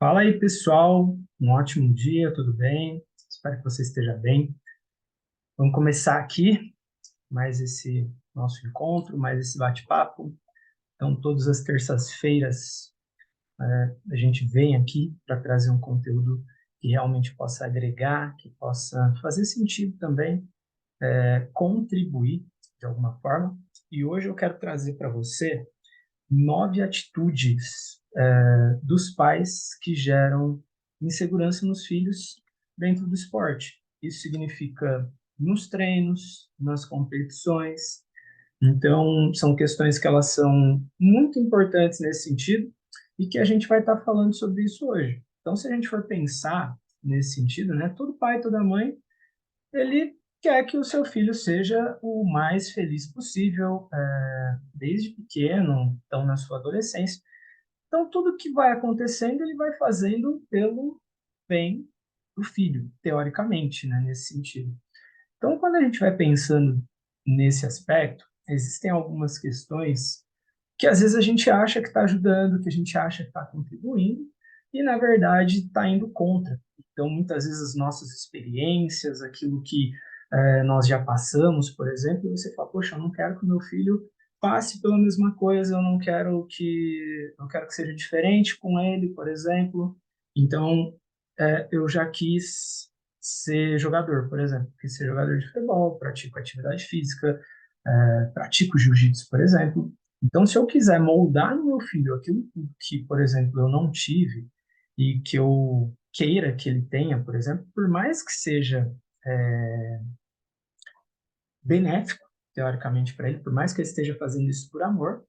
Fala aí, pessoal. Um ótimo dia, tudo bem? Espero que você esteja bem. Vamos começar aqui mais esse nosso encontro, mais esse bate-papo. Então, todas as terças-feiras, a gente vem aqui para trazer um conteúdo que realmente possa agregar, que possa fazer sentido também, contribuir de alguma forma. E hoje eu quero trazer para você 9 atitudes dos pais que geram insegurança nos filhos dentro do esporte. Isso significa nos treinos, nas competições. Então, são questões que elas são muito importantes nesse sentido e que a gente vai estar falando sobre isso hoje. Então, se a gente for pensar nesse sentido, né, todo pai, toda mãe ele quer que o seu filho seja o mais feliz possível, desde pequeno, então na sua adolescência. Então, tudo que vai acontecendo, ele vai fazendo pelo bem do filho, teoricamente, né, nesse sentido. Então, quando a gente vai pensando nesse aspecto, existem algumas questões que às vezes a gente acha que está ajudando, que a gente acha que está contribuindo, e na verdade está indo contra. Então, muitas vezes as nossas experiências, aquilo que nós já passamos, por exemplo, você fala, poxa, eu não quero que o meu filho passe pela mesma coisa, eu quero que seja diferente com ele, por exemplo. Então, eu já quis ser jogador, por exemplo, quis ser jogador de futebol, pratico atividade física, pratico jiu-jitsu, por exemplo. Então, se eu quiser moldar no meu filho aquilo que, por exemplo, eu não tive e que eu queira que ele tenha, por exemplo, por mais que seja benéfico, teoricamente, para ele, por mais que ele esteja fazendo isso por amor,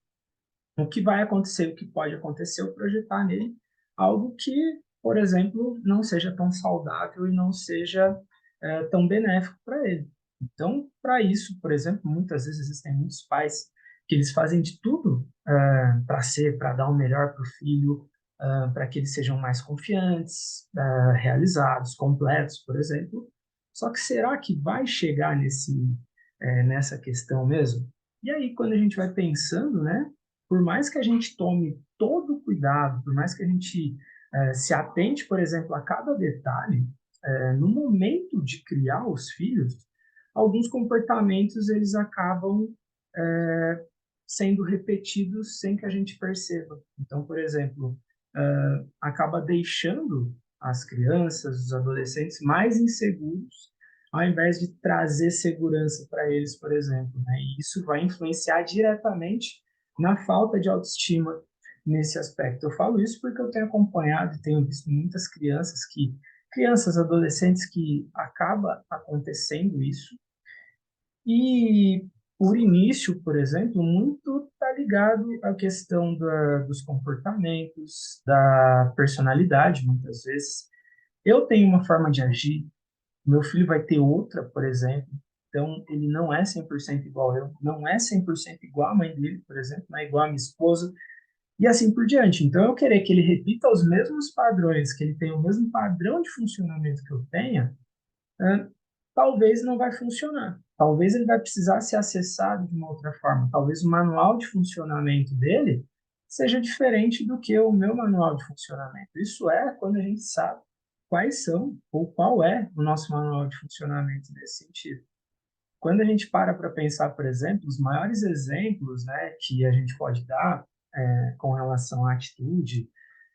o que vai acontecer, o que pode acontecer, é eu projetar nele algo que, por exemplo, não seja tão saudável e não seja tão benéfico para ele. Então, para isso, por exemplo, muitas vezes existem muitos pais que eles fazem de tudo para dar o melhor para o filho, para que eles sejam mais confiantes, realizados, completos, por exemplo. Só que será que vai chegar nessa questão mesmo? E aí, quando a gente vai pensando, né, por mais que a gente tome todo o cuidado, por mais que a gente se atente, por exemplo, a cada detalhe, no momento de criar os filhos, alguns comportamentos eles acabam sendo repetidos sem que a gente perceba. Então, por exemplo, acaba deixando as crianças, os adolescentes mais inseguros, ao invés de trazer segurança para eles, por exemplo, né? E isso vai influenciar diretamente na falta de autoestima nesse aspecto. Eu falo isso porque eu tenho acompanhado e tenho visto muitas crianças, adolescentes que acaba acontecendo isso e por início, por exemplo, muito está ligado à questão dos comportamentos, da personalidade, muitas vezes. Eu tenho uma forma de agir, meu filho vai ter outra, por exemplo. Então, ele não é 100% igual eu, não é 100% igual a mãe dele, por exemplo, não é igual a minha esposa, e assim por diante. Então, eu querer que ele repita os mesmos padrões, que ele tenha o mesmo padrão de funcionamento que eu tenha, talvez não vai funcionar. Talvez ele vai precisar ser acessado de uma outra forma. Talvez o manual de funcionamento dele seja diferente do que o meu manual de funcionamento. Isso é quando a gente sabe quais são ou qual é o nosso manual de funcionamento nesse sentido. Quando a gente para pensar, por exemplo, os maiores exemplos, né, que a gente pode dar com relação à atitude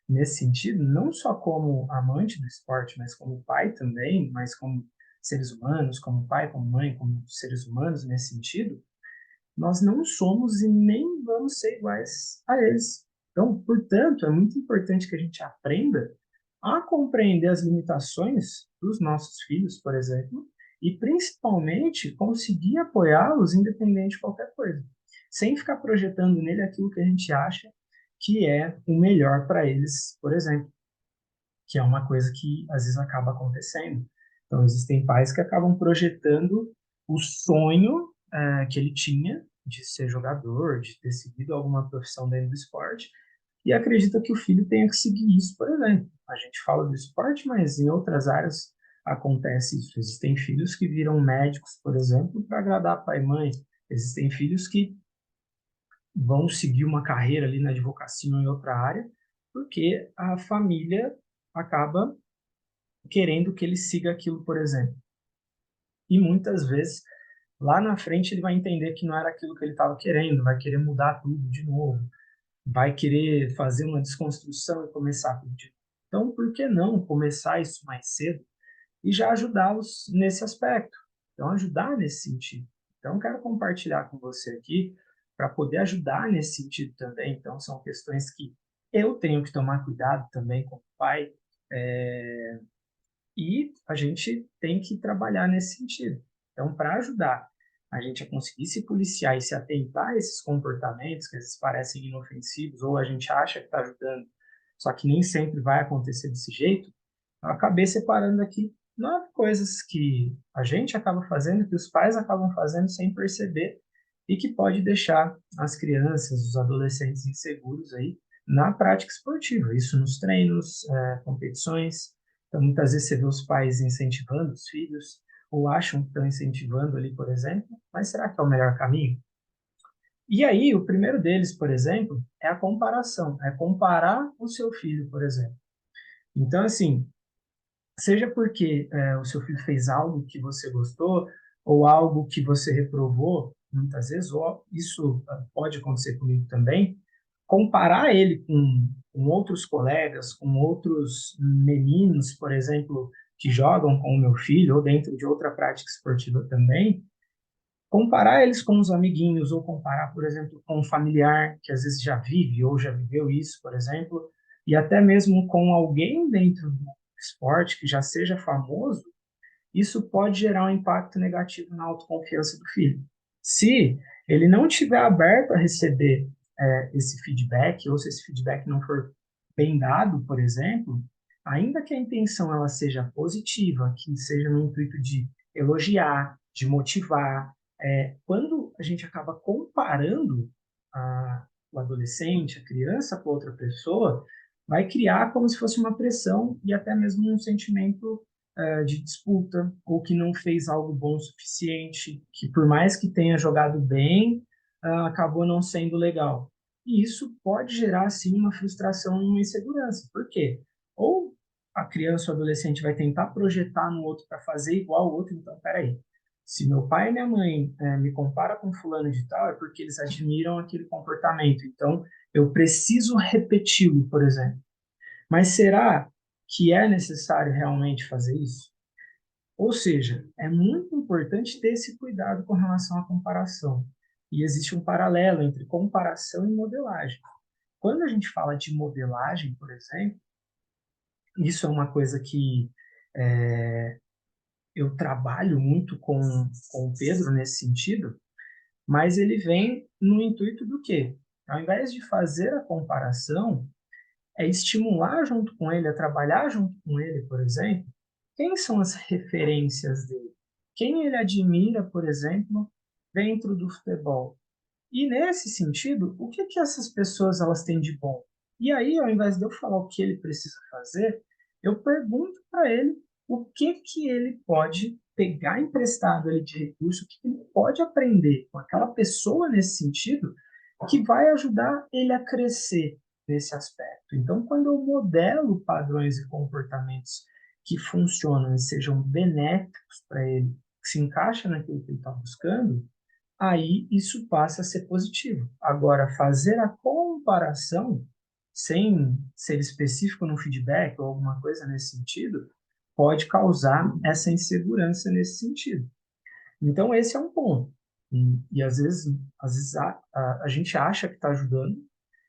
nesse sentido, não só como amante do esporte, mas como pai também, mas como seres humanos, como pai, como mãe, como seres humanos nesse sentido, nós não somos e nem vamos ser iguais a eles. Então, portanto, é muito importante que a gente aprenda a compreender as limitações dos nossos filhos, por exemplo, e principalmente conseguir apoiá-los independente de qualquer coisa, sem ficar projetando nele aquilo que a gente acha que é o melhor para eles, por exemplo, que é uma coisa que às vezes acaba acontecendo. Então, existem pais que acabam projetando o sonho que ele tinha de ser jogador, de ter seguido alguma profissão dentro do esporte, e acredita que o filho tenha que seguir isso, por exemplo. A gente fala do esporte, mas em outras áreas acontece isso. Existem filhos que viram médicos, por exemplo, para agradar pai e mãe. Existem filhos que vão seguir uma carreira ali na advocacia ou em outra área, porque a família acaba querendo que ele siga aquilo, por exemplo. E muitas vezes, lá na frente, ele vai entender que não era aquilo que ele estava querendo, vai querer mudar tudo de novo, vai querer fazer uma desconstrução e começar tudo de novo. Então, por que não começar isso mais cedo e já ajudá-los nesse aspecto? Então, ajudar nesse sentido. Então, quero compartilhar com você aqui para poder ajudar nesse sentido também. Então, são questões que eu tenho que tomar cuidado também como pai, e a gente tem que trabalhar nesse sentido. Então, para ajudar a gente a conseguir se policiar e se atentar a esses comportamentos que às vezes parecem inofensivos ou a gente acha que está ajudando, só que nem sempre vai acontecer desse jeito, eu acabei separando aqui 9 coisas que a gente acaba fazendo, que os pais acabam fazendo sem perceber e que pode deixar as crianças, os adolescentes inseguros aí na prática esportiva. Isso nos treinos, competições. Então, muitas vezes você vê os pais incentivando os filhos ou acham que estão incentivando ali, por exemplo, mas será que é o melhor caminho? E aí, o primeiro deles, por exemplo, é a comparação, é comparar o seu filho, por exemplo. Então, assim, seja porque o seu filho fez algo que você gostou ou algo que você reprovou, muitas vezes, ou isso pode acontecer comigo também, comparar ele com outros colegas, com outros meninos, por exemplo, que jogam com o meu filho ou dentro de outra prática esportiva também, comparar eles com os amiguinhos ou comparar, por exemplo, com um familiar que às vezes já vive ou já viveu isso, por exemplo, e até mesmo com alguém dentro do esporte que já seja famoso, isso pode gerar um impacto negativo na autoconfiança do filho. Se ele não estiver aberto a receber esse feedback, ou se esse feedback não for bem dado, por exemplo, ainda que a intenção ela seja positiva, que seja no intuito de elogiar, de motivar, quando a gente acaba comparando o adolescente, a criança com outra pessoa, vai criar como se fosse uma pressão e até mesmo um sentimento de disputa, ou que não fez algo bom o suficiente, que por mais que tenha jogado bem, acabou não sendo legal. E isso pode gerar, sim, uma frustração e uma insegurança. Por quê? Ou a criança ou adolescente vai tentar projetar no outro para fazer igual ao outro, então, peraí, se meu pai e minha mãe me comparam com fulano de tal, é porque eles admiram aquele comportamento. Então, eu preciso repeti-lo, por exemplo. Mas será que é necessário realmente fazer isso? Ou seja, é muito importante ter esse cuidado com relação à comparação. E existe um paralelo entre comparação e modelagem. Quando a gente fala de modelagem, por exemplo, isso é uma coisa que eu trabalho muito com o Pedro nesse sentido, mas ele vem no intuito do quê? Ao invés de fazer a comparação, é estimular junto com ele, a trabalhar junto com ele, por exemplo, quem são as referências dele? Quem ele admira, por exemplo, dentro do futebol? E nesse sentido, o que que essas pessoas elas têm de bom? E aí, ao invés de eu falar o que ele precisa fazer, eu pergunto para ele o que que ele pode pegar emprestado ali de recurso, o que que ele pode aprender com aquela pessoa nesse sentido, que vai ajudar ele a crescer nesse aspecto. Então, quando eu modelo padrões e comportamentos que funcionam e sejam benéficos para ele, que se encaixa naquilo que ele está buscando, aí isso passa a ser positivo. Agora, fazer a comparação, sem ser específico no feedback ou alguma coisa nesse sentido, pode causar essa insegurança nesse sentido. Então, esse é um ponto. E às vezes a gente acha que está ajudando,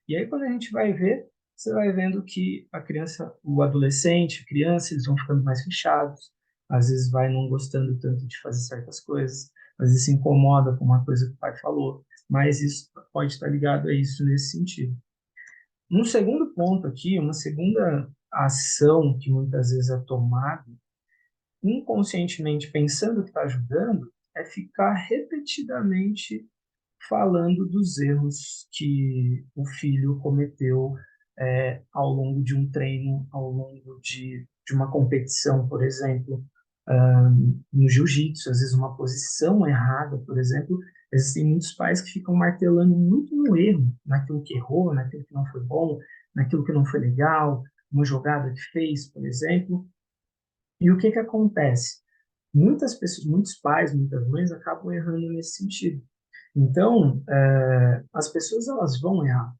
e aí quando a gente vai ver, você vai vendo que a criança, o adolescente, a criança, eles vão ficando mais fechados, às vezes vai não gostando tanto de fazer certas coisas, às vezes se incomoda com uma coisa que o pai falou, mas isso pode estar ligado a isso nesse sentido. Um segundo ponto aqui, uma segunda ação que muitas vezes é tomada inconscientemente pensando que está ajudando, é ficar repetidamente falando dos erros que o filho cometeu ao longo de um treino, ao longo de uma competição, por exemplo, no jiu-jitsu, às vezes uma posição errada, por exemplo. Existem muitos pais que ficam martelando muito no erro, naquilo que errou, naquilo que não foi bom, naquilo que não foi legal, uma jogada que fez, por exemplo. E o que que acontece? Muitas pessoas, muitos pais, muitas mães acabam errando nesse sentido. Então, as pessoas elas vão errar,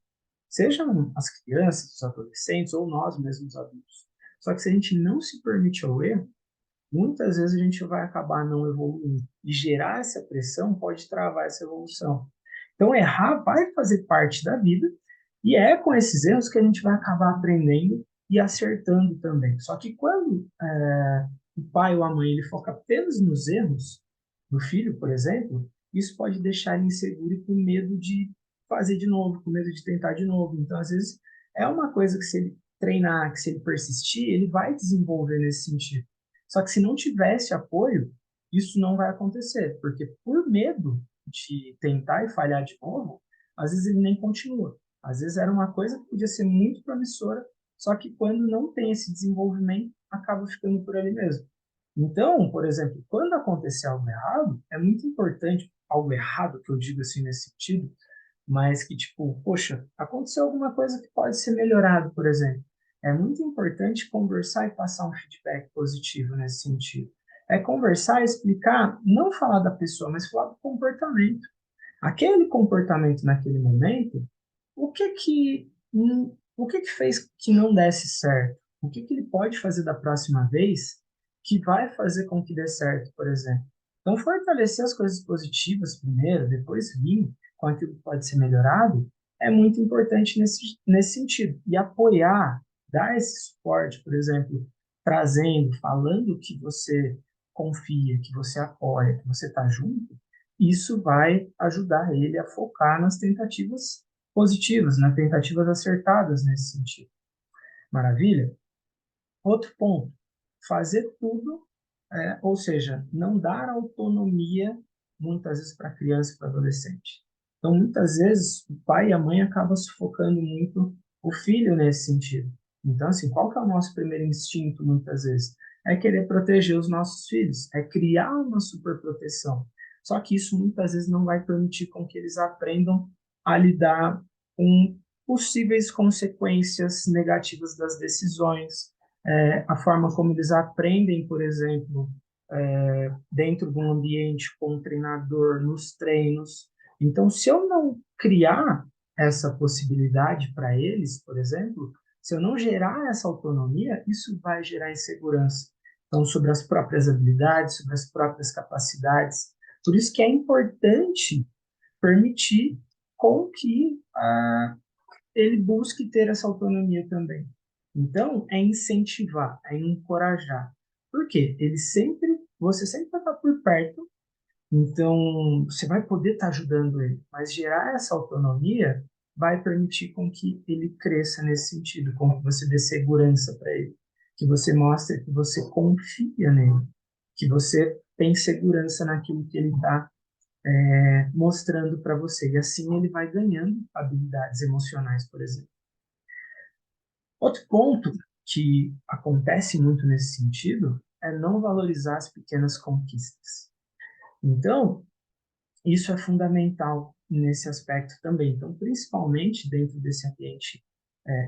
sejam as crianças, os adolescentes ou nós mesmos adultos. Só que se a gente não se permite ao erro, muitas vezes a gente vai acabar não evoluindo. E gerar essa pressão pode travar essa evolução. Então, errar vai fazer parte da vida e é com esses erros que a gente vai acabar aprendendo e acertando também. Só que quando o pai ou a mãe ele foca apenas nos erros do filho, por exemplo, isso pode deixar ele inseguro e com medo de fazer de novo, com medo de tentar de novo. Então, às vezes, é uma coisa que se ele treinar, que se ele persistir, ele vai desenvolver nesse sentido. Só que se não tivesse apoio, isso não vai acontecer, porque por medo de tentar e falhar de novo, às vezes ele nem continua. Às vezes era uma coisa que podia ser muito promissora, só que quando não tem esse desenvolvimento, acaba ficando por ali mesmo. Então, por exemplo, quando acontecer algo errado, é muito importante, algo errado que eu digo assim nesse sentido, mas que tipo, poxa, aconteceu alguma coisa que pode ser melhorado, por exemplo. É muito importante conversar e passar um feedback positivo nesse sentido. É conversar, explicar, não falar da pessoa, mas falar do comportamento. Aquele comportamento naquele momento, o que que fez que não desse certo? O que que ele pode fazer da próxima vez que vai fazer com que dê certo, por exemplo? Então, fortalecer as coisas positivas primeiro, depois vir com aquilo que pode ser melhorado, é muito importante nesse sentido. E apoiar, dar esse suporte, por exemplo, trazendo, falando que você confia, que você apoia, que você está junto, isso vai ajudar ele a focar nas tentativas positivas, nas tentativas acertadas nesse sentido. Maravilha? Outro ponto, fazer tudo, ou seja, não dar autonomia muitas vezes para a criança e para o adolescente. Então, muitas vezes, o pai e a mãe acabam sufocando muito o filho nesse sentido. Então, assim, qual que é o nosso primeiro instinto, muitas vezes? É querer proteger os nossos filhos, é criar uma superproteção. Só que isso muitas vezes não vai permitir com que eles aprendam a lidar com possíveis consequências negativas das decisões, a forma como eles aprendem, por exemplo, dentro de um ambiente com um treinador, nos treinos. Então, se eu não criar essa possibilidade para eles, por exemplo, se eu não gerar essa autonomia, isso vai gerar insegurança. Então, sobre as próprias habilidades, sobre as próprias capacidades. Por isso que é importante permitir com que ele busque ter essa autonomia também. Então, é incentivar, é encorajar. Por quê? Você sempre vai estar por perto, então você vai poder estar ajudando ele, mas gerar essa autonomia vai permitir com que ele cresça nesse sentido, com que você dê segurança para ele, que você mostre que você confia nele, que você tem segurança naquilo que ele está mostrando para você. E assim ele vai ganhando habilidades emocionais, por exemplo. Outro ponto que acontece muito nesse sentido é não valorizar as pequenas conquistas. Então, isso é fundamental nesse aspecto também. Então, principalmente dentro desse ambiente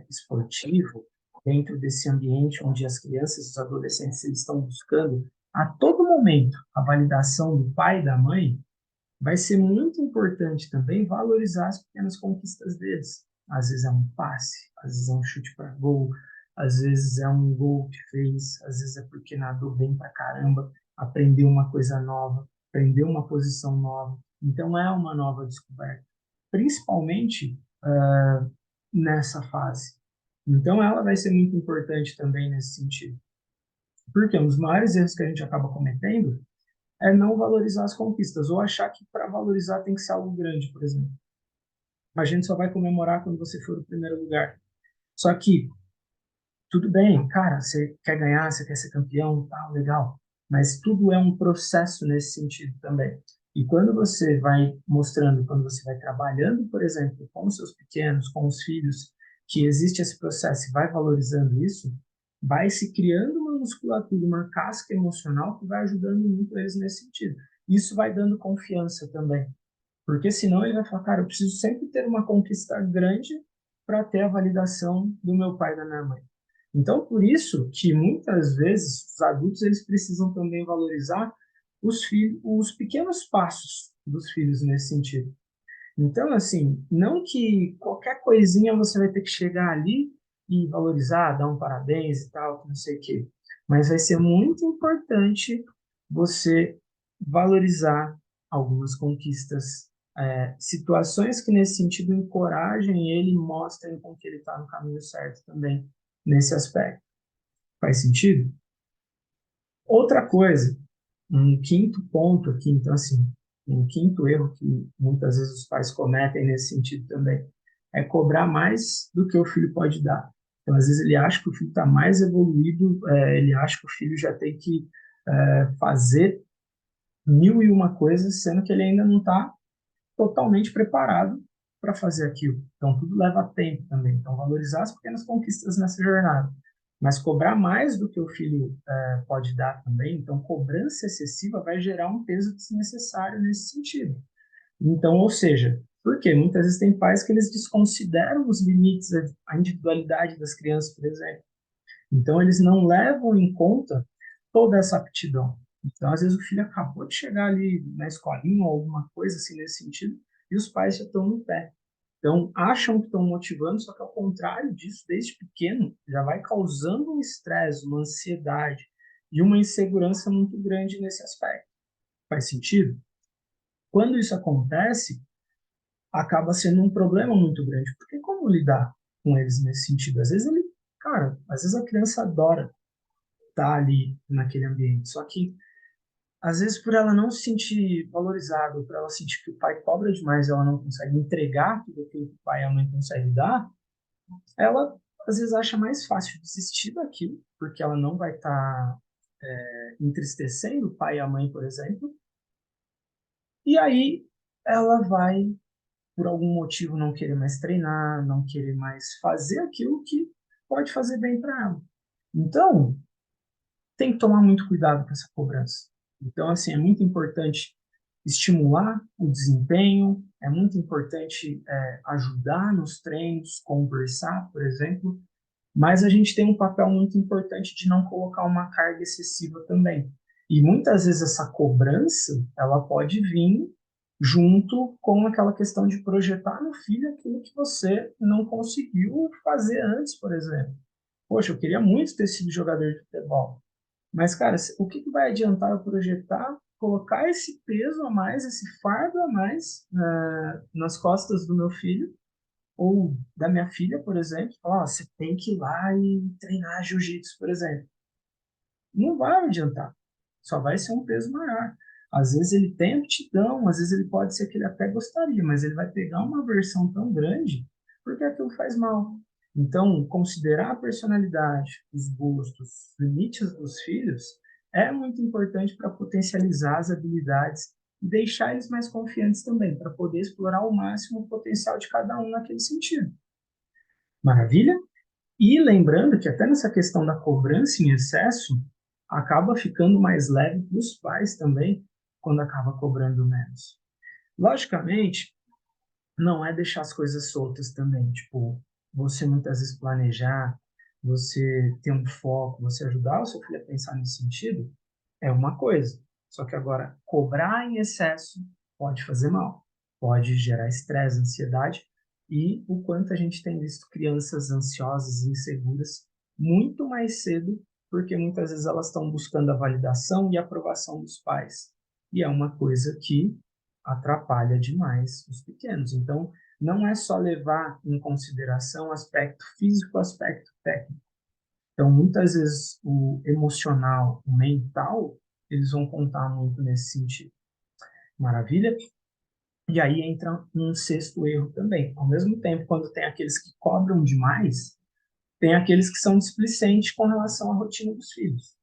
esportivo, dentro desse ambiente onde as crianças e os adolescentes eles estão buscando a todo momento a validação do pai e da mãe, vai ser muito importante também valorizar as pequenas conquistas deles. Às vezes é um passe, às vezes é um chute para gol, às vezes é um gol que fez, às vezes é porque nadou bem pra caramba, aprendeu uma coisa nova, aprendeu uma posição nova. Então é uma nova descoberta, principalmente nessa fase. Então ela vai ser muito importante também nesse sentido. Porque um dos maiores erros que a gente acaba cometendo é não valorizar as conquistas, ou achar que para valorizar tem que ser algo grande, por exemplo. A gente só vai comemorar quando você for o primeiro lugar. Só que, tudo bem, cara, você quer ganhar, você quer ser campeão, tal, legal. Mas tudo é um processo nesse sentido também. E quando você vai mostrando, quando você vai trabalhando, por exemplo, com os seus pequenos, com os filhos, que existe esse processo e vai valorizando isso, vai se criando uma musculatura, uma casca emocional que vai ajudando muito eles nesse sentido. Isso vai dando confiança também. Porque senão ele vai falar, cara, eu preciso sempre ter uma conquista grande para ter a validação do meu pai e da minha mãe. Então, por isso que muitas vezes os adultos eles precisam também valorizar os filhos, os pequenos passos dos filhos nesse sentido. Então, assim, não que qualquer coisinha você vai ter que chegar ali e valorizar, dar um parabéns e tal, não sei o quê. Mas vai ser muito importante você valorizar algumas conquistas, situações que nesse sentido encorajem ele e mostrem com que ele está no caminho certo também nesse aspecto. Faz sentido? Outra coisa, um quinto ponto aqui, então, assim, um quinto erro que muitas vezes os pais cometem nesse sentido também é cobrar mais do que o filho pode dar. Então, às vezes, ele acha que o filho está mais evoluído, ele acha que o filho já tem que fazer mil e uma coisas, sendo que ele ainda não está totalmente preparado para fazer aquilo. Então, tudo leva tempo também. Então, valorizar as pequenas conquistas nessa jornada. Mas cobrar mais do que o filho pode dar também, então, cobrança excessiva vai gerar um peso desnecessário nesse sentido. Então, ou seja, porque muitas vezes tem pais que eles desconsideram os limites, a individualidade das crianças, por exemplo. Então, eles não levam em conta toda essa aptidão. Então, às vezes, o filho acabou de chegar ali na escolinha ou alguma coisa assim nesse sentido, e os pais já estão no pé. Então, acham que estão motivando, só que ao contrário disso, desde pequeno, já vai causando um estresse, uma ansiedade e uma insegurança muito grande nesse aspecto. Faz sentido? Quando isso acontece, acaba sendo um problema muito grande, porque como lidar com eles nesse sentido? Às vezes ele, cara, às vezes a criança adora estar ali naquele ambiente. Só que, às vezes, por ela não se sentir valorizada, por ela sentir que o pai cobra demais, ela não consegue entregar tudo aquilo que o pai e a mãe conseguem dar, ela, às vezes, acha mais fácil desistir daquilo, porque ela não vai estar entristecendo o pai e a mãe, por exemplo, e aí ela vai, por algum motivo, não querer mais treinar, não querer mais fazer aquilo que pode fazer bem para ela. Então, tem que tomar muito cuidado com essa cobrança. Então, assim, é muito importante estimular o desempenho, é muito importante ajudar nos treinos, conversar, por exemplo, mas a gente tem um papel muito importante de não colocar uma carga excessiva também. E muitas vezes essa cobrança, ela pode vir junto com aquela questão de projetar no filho aquilo que você não conseguiu fazer antes, por exemplo. Poxa, eu queria muito ter sido jogador de futebol, mas, cara, o que vai adiantar eu projetar, colocar esse peso a mais, esse fardo a mais nas costas do meu filho ou da minha filha, por exemplo? Falar, você tem que ir lá e treinar jiu-jitsu, por exemplo. Não vai adiantar. Só vai ser um peso maior. Às vezes ele tem aptidão, às vezes ele pode ser que ele até gostaria, mas ele vai pegar uma versão tão grande porque aquilo faz mal. Então, considerar a personalidade, os gostos, os limites dos filhos é muito importante para potencializar as habilidades e deixar eles mais confiantes também, para poder explorar ao máximo o potencial de cada um naquele sentido. Maravilha? E lembrando que até nessa questão da cobrança em excesso, acaba ficando mais leve para os pais também, quando acaba cobrando menos. Logicamente, não é deixar as coisas soltas também. Tipo, você muitas vezes planejar, você ter um foco, você ajudar o seu filho a pensar nesse sentido, é uma coisa. Só que agora, cobrar em excesso pode fazer mal, pode gerar estresse, ansiedade, e o quanto a gente tem visto crianças ansiosas e inseguras muito mais cedo, porque muitas vezes elas estão buscando a validação e a aprovação dos pais. E é uma coisa que atrapalha demais os pequenos. Então, não é só levar em consideração o aspecto físico, o aspecto técnico. Então, muitas vezes, o emocional, o mental, eles vão contar muito nesse sentido. Maravilha? E aí entra um sexto erro também. Ao mesmo tempo, quando tem aqueles que cobram demais, tem aqueles que são displicentes com relação à rotina dos filhos.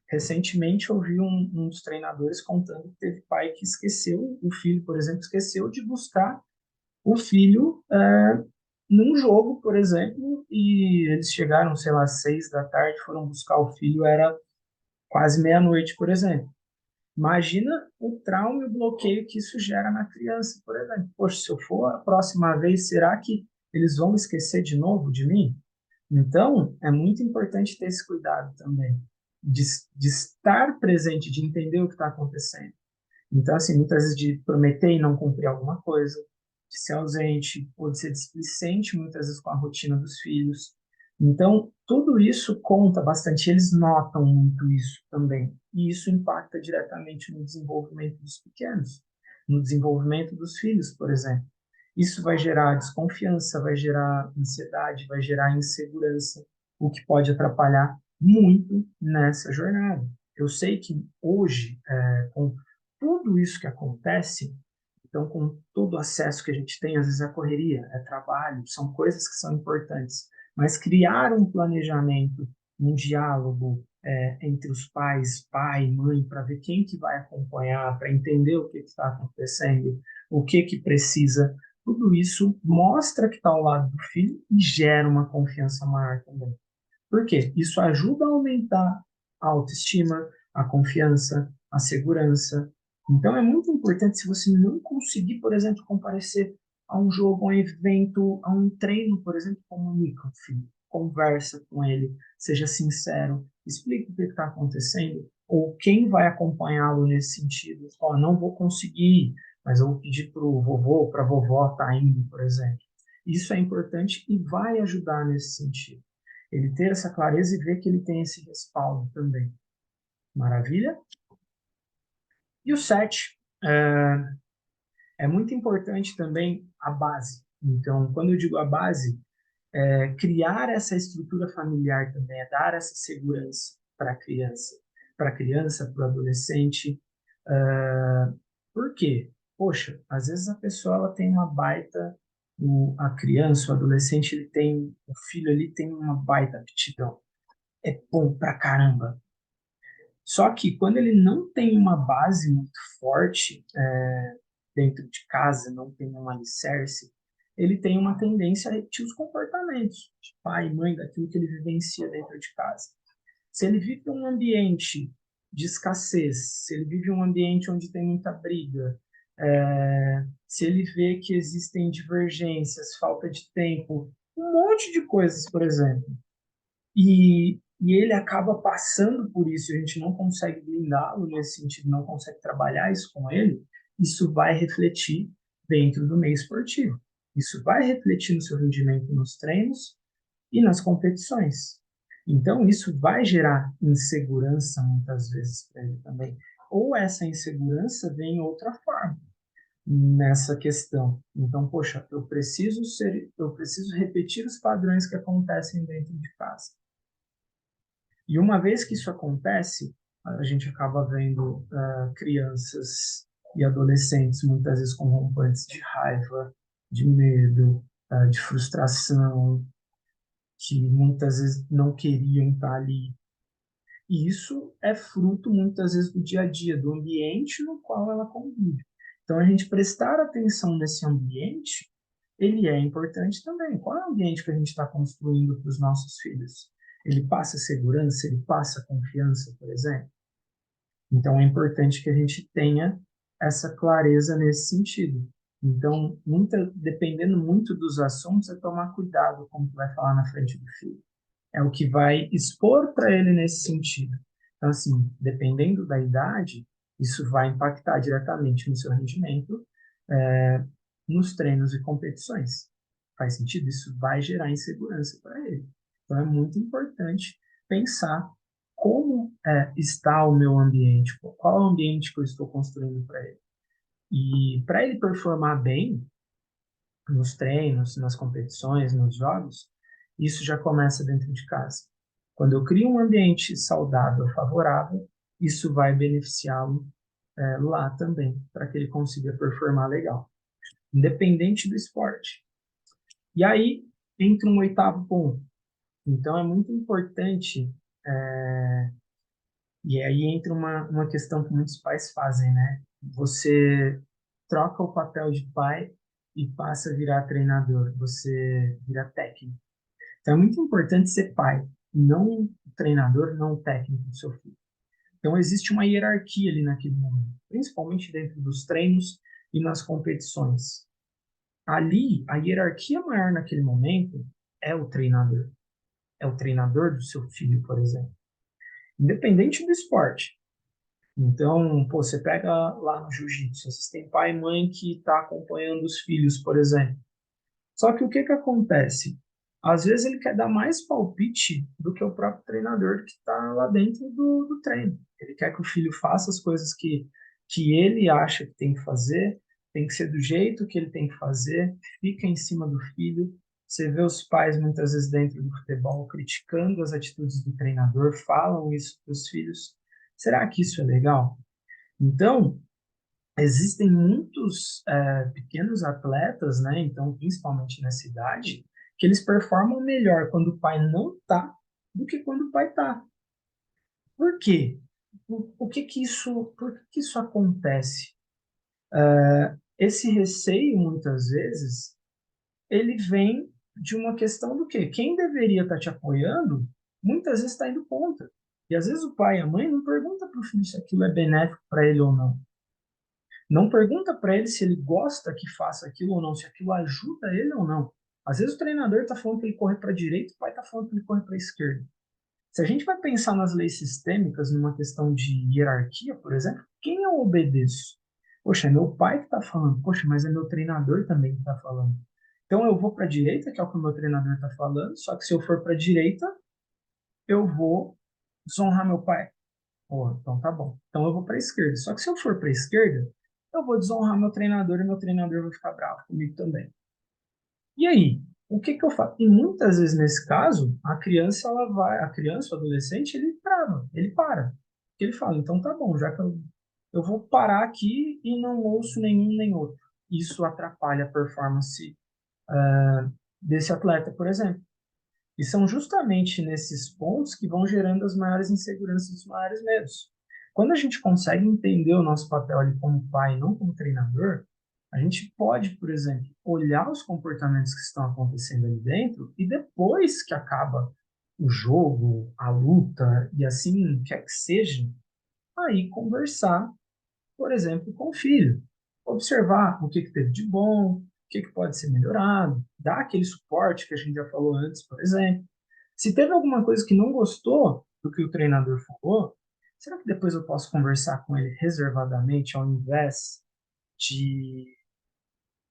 Recentemente, eu vi um dos treinadores contando que teve pai que esqueceu, o filho, por exemplo, esqueceu de buscar o filho num jogo, por exemplo, e eles chegaram, sei lá, 6 da tarde, foram buscar o filho, era quase meia-noite, por exemplo. Imagina o trauma e o bloqueio que isso gera na criança, por exemplo. Poxa, se eu for a próxima vez, será que eles vão esquecer de novo de mim? Então, é muito importante ter esse cuidado também, de estar presente, de entender o que está acontecendo. Então, assim, muitas vezes de prometer e não cumprir alguma coisa, de ser ausente, ou de ser displicente, muitas vezes com a rotina dos filhos. Então, tudo isso conta bastante, eles notam muito isso também. E isso impacta diretamente no desenvolvimento dos pequenos, no desenvolvimento dos filhos, por exemplo. Isso vai gerar desconfiança, vai gerar ansiedade, vai gerar insegurança, o que pode atrapalhar muito nessa jornada. Eu sei que hoje, com tudo isso que acontece, então, com todo o acesso que a gente tem, às vezes é correria, é trabalho, são coisas que são importantes, mas criar um planejamento, um diálogo entre os pais, pai, mãe, para ver quem que vai acompanhar, para entender o que está acontecendo, o que precisa, tudo isso mostra que está ao lado do filho e gera uma confiança maior também. Por quê? Isso ajuda a aumentar a autoestima, a confiança, a segurança. Então, é muito importante, se você não conseguir, por exemplo, comparecer a um jogo, a um evento, a um treino, por exemplo, comunica com o filho, conversa com ele, seja sincero, explique o que está acontecendo, ou quem vai acompanhá-lo nesse sentido. Ó, não vou conseguir, mas eu vou pedir para o vovô, para a vovó estar indo, por exemplo. Isso é importante e vai ajudar nesse sentido. Ele ter essa clareza e ver que ele tem esse respaldo também. Maravilha? E o 7, é muito importante também a base. Então, quando eu digo a base, é criar essa estrutura familiar também, é dar essa segurança para a criança, para o adolescente. Por quê? Poxa, às vezes a pessoa ela tem uma baita, a criança, o adolescente, ele tem, o filho ali tem uma baita aptidão. É bom pra caramba. Só que quando ele não tem uma base muito forte dentro de casa, não tem um alicerce, ele tem uma tendência a repetir os comportamentos de pai e mãe, daquilo que ele vivencia dentro de casa. Se ele vive um ambiente de escassez, se ele vive um ambiente onde tem muita briga, se ele vê que existem divergências, falta de tempo, um monte de coisas, por exemplo, e ele acaba passando por isso, a gente não consegue blindá-lo nesse sentido, não consegue trabalhar isso com ele, isso vai refletir dentro do meio esportivo. Isso vai refletir no seu rendimento nos treinos e nas competições. Então, isso vai gerar insegurança muitas vezes para ele também. Ou essa insegurança vem em outra forma nessa questão. Então, poxa, eu preciso repetir os padrões que acontecem dentro de casa. E uma vez que isso acontece, a gente acaba vendo crianças e adolescentes muitas vezes com rompantes de raiva, de medo, de frustração, que muitas vezes não queriam estar ali. E isso é fruto muitas vezes do dia a dia, do ambiente no qual ela convive. Então, a gente prestar atenção nesse ambiente, ele é importante também. Qual é o ambiente que a gente está construindo para os nossos filhos? Ele passa segurança, ele passa confiança, por exemplo? Então, é importante que a gente tenha essa clareza nesse sentido. Então, dependendo muito dos assuntos, é tomar cuidado com o que vai falar na frente do filho. É o que vai expor para ele nesse sentido. Então, assim, dependendo da idade, isso vai impactar diretamente no seu rendimento, é, nos treinos e competições. Faz sentido? Isso vai gerar insegurança para ele. Então, é muito importante pensar como está o meu ambiente, qual é o ambiente que eu estou construindo para ele. E para ele performar bem nos treinos, nas competições, nos jogos, isso já começa dentro de casa. Quando eu crio um ambiente saudável, favorável, isso vai beneficiá-lo lá também, para que ele consiga performar legal, independente do esporte. E aí entra um oitavo ponto. Então é muito importante, e aí entra uma questão que muitos pais fazem, né? Você troca o papel de pai e passa a virar treinador, você vira técnico. Então é muito importante ser pai, não treinador, não técnico do seu filho. Então existe uma hierarquia ali naquele momento, principalmente dentro dos treinos e nas competições. Ali, a hierarquia maior naquele momento é o treinador. é o treinador do seu filho, por exemplo. Independente do esporte. Então, pô, você pega lá no jiu-jitsu, vocês têm pai e mãe que está acompanhando os filhos, por exemplo. Só que o que que acontece? Às vezes ele quer dar mais palpite do que o próprio treinador que está lá dentro do treino. Ele quer que o filho faça as coisas que ele acha que tem que fazer, tem que ser do jeito que ele tem que fazer, fica em cima do filho. Você vê os pais muitas vezes dentro do futebol criticando as atitudes do treinador, falam isso para os filhos. Será que isso é legal? Então, existem muitos pequenos atletas, né? Então, principalmente nessa idade, que eles performam melhor quando o pai não tá do que quando o pai tá. Por quê? Por que que isso acontece? Esse receio, muitas vezes, ele vem de uma questão do quê? Quem deveria estar te apoiando, muitas vezes está indo contra. E às vezes o pai e a mãe não perguntam para o filho se aquilo é benéfico para ele ou não. Não pergunta para ele se ele gosta que faça aquilo ou não, se aquilo ajuda ele ou não. Às vezes o treinador está falando para ele correr para a direita, o pai está falando para ele correr para a esquerda. Se a gente vai pensar nas leis sistêmicas, numa questão de hierarquia, por exemplo, quem eu obedeço? Poxa, é meu pai que está falando. Poxa, mas é meu treinador também que está falando. Então eu vou para a direita, que é o que o meu treinador está falando, só que se eu for para a direita, eu vou desonrar meu pai. Oh, então tá bom. Então eu vou para a esquerda. Só que se eu for para a esquerda, eu vou desonrar meu treinador e meu treinador vai ficar bravo comigo também. E aí, o que que eu faço? E muitas vezes nesse caso, a criança, o adolescente, ele trava, ele para. Ele fala, então tá bom, já que eu vou parar aqui e não ouço nenhum nem outro. Isso atrapalha a performance desse atleta, por exemplo. E são justamente nesses pontos que vão gerando as maiores inseguranças e os maiores medos. Quando a gente consegue entender o nosso papel ali como pai, não como treinador, a gente pode, por exemplo, olhar os comportamentos que estão acontecendo ali dentro e depois que acaba o jogo, a luta e assim quer que seja, aí conversar, por exemplo, com o filho. Observar o que que teve de bom, o que que pode ser melhorado, dar aquele suporte que a gente já falou antes, por exemplo. Se teve alguma coisa que não gostou do que o treinador falou, será que depois eu posso conversar com ele reservadamente, ao invés de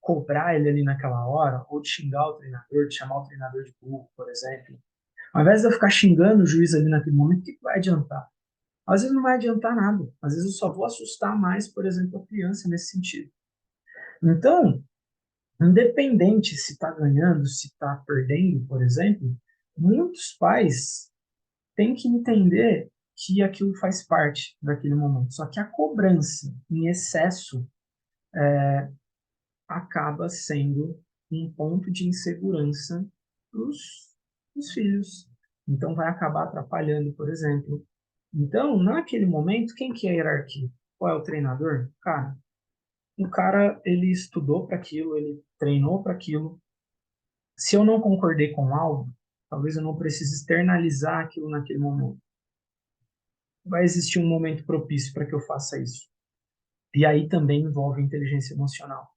cobrar ele ali naquela hora, ou de xingar o treinador, de chamar o treinador de burro, por exemplo? Ao invés de eu ficar xingando o juiz ali naquele momento, o que vai adiantar? Às vezes não vai adiantar nada. Às vezes eu só vou assustar mais, por exemplo, a criança nesse sentido. Então, independente se está ganhando, se está perdendo, por exemplo, muitos pais têm que entender que aquilo faz parte daquele momento. Só que a cobrança em excesso acaba sendo um ponto de insegurança para os filhos. Então, vai acabar atrapalhando, por exemplo. Então, naquele momento, quem que é a hierarquia? Qual é o treinador? Cara, o cara, ele estudou para aquilo, ele treinou para aquilo. Se eu não concordei com algo, talvez eu não precise externalizar aquilo naquele momento. Vai existir um momento propício para que eu faça isso. E aí também envolve inteligência emocional.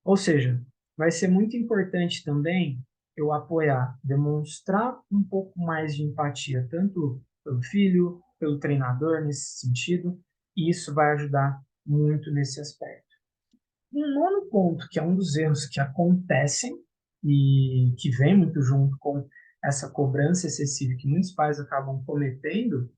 Ou seja, vai ser muito importante também eu apoiar, demonstrar um pouco mais de empatia, tanto pelo filho, pelo treinador nesse sentido, e isso vai ajudar muito nesse aspecto. Um nono ponto, que é um dos erros que acontecem e que vem muito junto com essa cobrança excessiva que muitos pais acabam cometendo,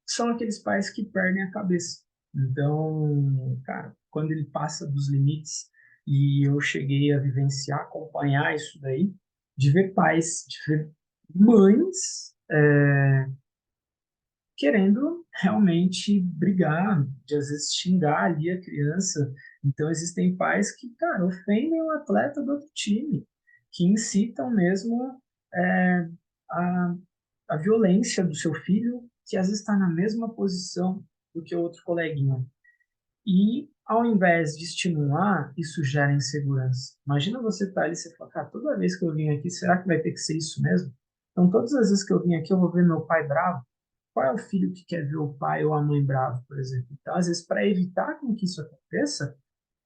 são aqueles pais que perdem a cabeça. Então, cara, quando ele passa dos limites, e eu cheguei a vivenciar, acompanhar isso daí, de ver pais, de ver mães querendo realmente brigar, de às vezes xingar ali a criança. Então, existem pais que, cara, ofendem o atleta do outro time, que incitam mesmo é, a, a violência do seu filho, que às vezes está na mesma posição do que o outro coleguinha. E, ao invés de estimular, isso gera insegurança. Imagina você estar ali e você falar, cara, toda vez que eu vim aqui, será que vai ter que ser isso mesmo? Então, todas as vezes que eu vim aqui, eu vou ver meu pai bravo. Qual é o filho que quer ver o pai ou a mãe bravo, por exemplo? Então, às vezes, para evitar com que isso aconteça,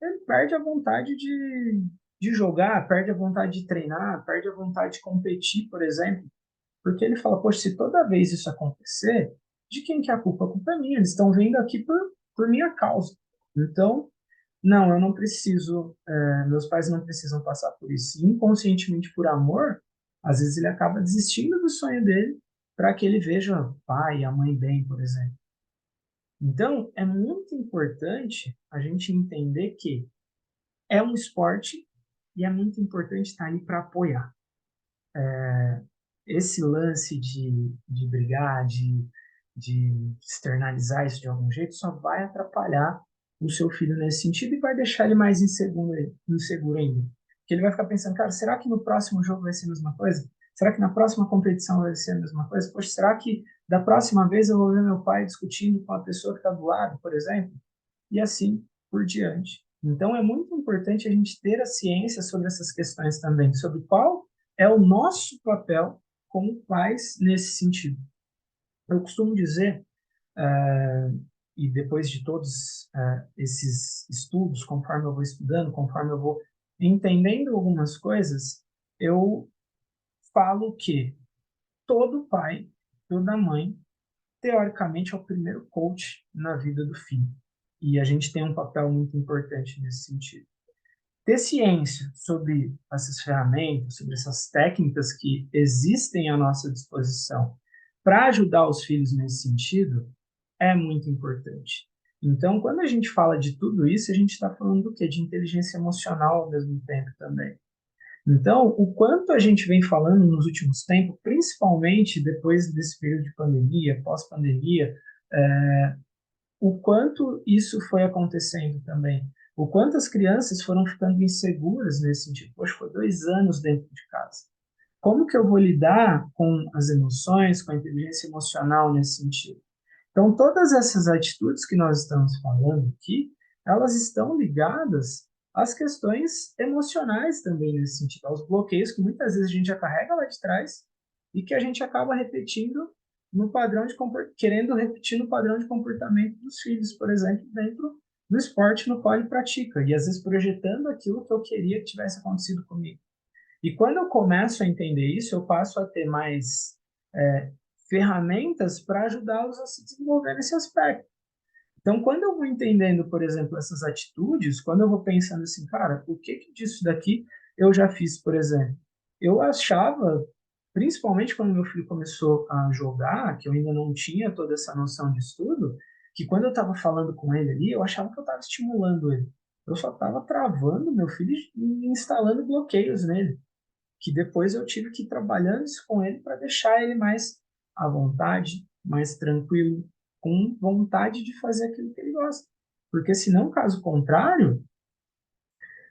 ele perde a vontade de de jogar, perde a vontade de treinar, perde a vontade de competir, por exemplo, porque ele fala, poxa, se toda vez isso acontecer, de quem que é a culpa? A culpa é minha, eles estão vindo aqui por minha causa. Então, não, eu não preciso, meus pais não precisam passar por isso. Inconscientemente, por amor, às vezes ele acaba desistindo do sonho dele para que ele veja o pai e a mãe bem, por exemplo. Então, é muito importante a gente entender que é um esporte e é muito importante estar ali para apoiar. Esse lance de brigar, de externalizar isso de algum jeito, só vai atrapalhar o seu filho nesse sentido e vai deixar ele mais inseguro ainda. Porque ele vai ficar pensando, cara, será que no próximo jogo vai ser a mesma coisa? Será que na próxima competição vai ser a mesma coisa? Poxa, será que da próxima vez eu vou ver meu pai discutindo com a pessoa que está do lado, por exemplo? E assim por diante. Então, é muito importante a gente ter a ciência sobre essas questões também, sobre qual é o nosso papel como pais nesse sentido. Eu costumo dizer, e depois de todos esses estudos, conforme eu vou estudando, conforme eu vou entendendo algumas coisas, eu falo que todo pai, toda mãe, teoricamente é o primeiro coach na vida do filho. E a gente tem um papel muito importante nesse sentido. Ter ciência sobre essas ferramentas, sobre essas técnicas que existem à nossa disposição para ajudar os filhos nesse sentido é muito importante. Então, quando a gente fala de tudo isso, a gente está falando do quê? De inteligência emocional ao mesmo tempo também. Então, o quanto a gente vem falando nos últimos tempos, principalmente depois desse período de pandemia, pós-pandemia, o quanto isso foi acontecendo também. O quanto as crianças foram ficando inseguras nesse sentido. Poxa, foi 2 anos dentro de casa. Como que eu vou lidar com as emoções, com a inteligência emocional nesse sentido? Então, todas essas atitudes que nós estamos falando aqui, elas estão ligadas às questões emocionais também nesse sentido, aos bloqueios que muitas vezes a gente já carrega lá de trás e que a gente acaba repetindo no padrão de querendo repetir no padrão de comportamento dos filhos, por exemplo, dentro do esporte no qual ele pratica e às vezes projetando aquilo que eu queria que tivesse acontecido comigo. E quando eu começo a entender isso, eu passo a ter mais ferramentas para ajudá-los a se desenvolver nesse aspecto. Então, quando eu vou entendendo, por exemplo, essas atitudes, quando eu vou pensando assim, cara, o que que disso daqui eu já fiz, por exemplo? Eu achava, principalmente quando meu filho começou a jogar, que eu ainda não tinha toda essa noção de estudo, que quando eu estava falando com ele ali, eu achava que eu estava estimulando ele. Eu só estava travando meu filho e instalando bloqueios nele, que depois eu tive que ir trabalhando isso com ele para deixar ele mais à vontade, mais tranquilo, com vontade de fazer aquilo que ele gosta. Porque senão, caso contrário,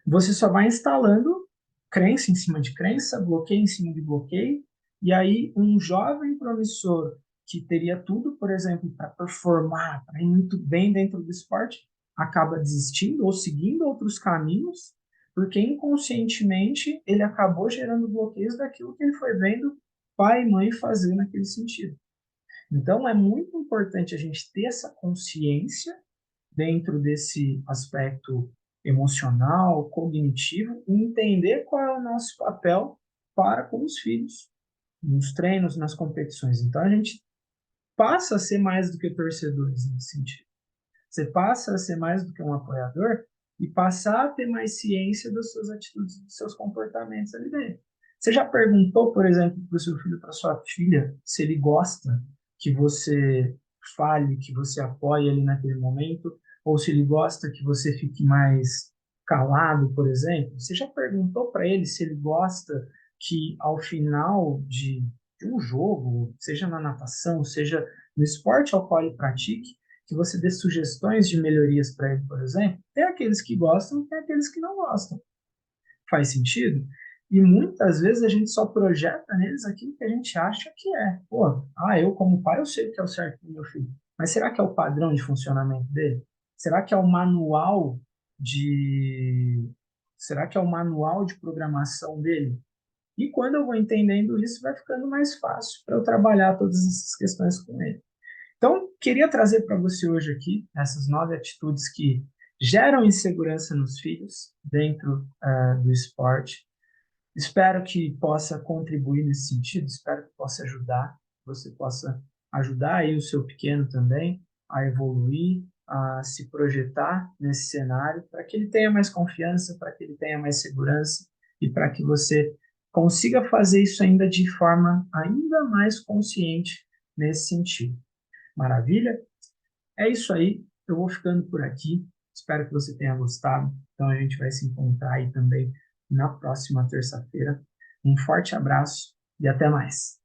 você só vai instalando crença em cima de crença, bloqueio em cima de bloqueio, e aí um jovem promissor que teria tudo, por exemplo, para performar, para ir muito bem dentro do esporte, acaba desistindo ou seguindo outros caminhos, porque inconscientemente ele acabou gerando bloqueios daquilo que ele foi vendo pai e mãe fazer naquele sentido. Então é muito importante a gente ter essa consciência dentro desse aspecto emocional, cognitivo, e entender qual é o nosso papel para com os filhos, nos treinos, nas competições. Então a gente passa a ser mais do que torcedores nesse sentido. Você passa a ser mais do que um apoiador e passar a ter mais ciência das suas atitudes, dos seus comportamentos ali dentro. Você já perguntou, por exemplo, para o seu filho, para sua filha, se ele gosta que você fale, que você apoie ali naquele momento, ou se ele gosta que você fique mais calado, por exemplo? Você já perguntou para ele se ele gosta que ao final de um jogo, seja na natação, seja no esporte ao qual ele pratique, que você dê sugestões de melhorias para ele, por exemplo? Tem aqueles que gostam, tem aqueles que não gostam. Faz sentido? E muitas vezes a gente só projeta neles aquilo que a gente acha que é. Pô, eu como pai eu sei o que é o certo do meu filho. Mas será que é o padrão de funcionamento dele? Será que é o manual de será que é o manual de programação dele? E quando eu vou entendendo isso, vai ficando mais fácil para eu trabalhar todas essas questões com ele. Então, queria trazer para você hoje aqui essas 9 atitudes que geram insegurança nos filhos dentro do esporte. Espero que possa contribuir nesse sentido, espero que possa ajudar, você possa ajudar aí o seu pequeno também a evoluir, a se projetar nesse cenário, para que ele tenha mais confiança, para que ele tenha mais segurança e para que você consiga fazer isso ainda de forma ainda mais consciente nesse sentido. Maravilha? É isso aí, eu vou ficando por aqui. Espero que você tenha gostado. Então a gente vai se encontrar aí também na próxima terça-feira. Um forte abraço e até mais.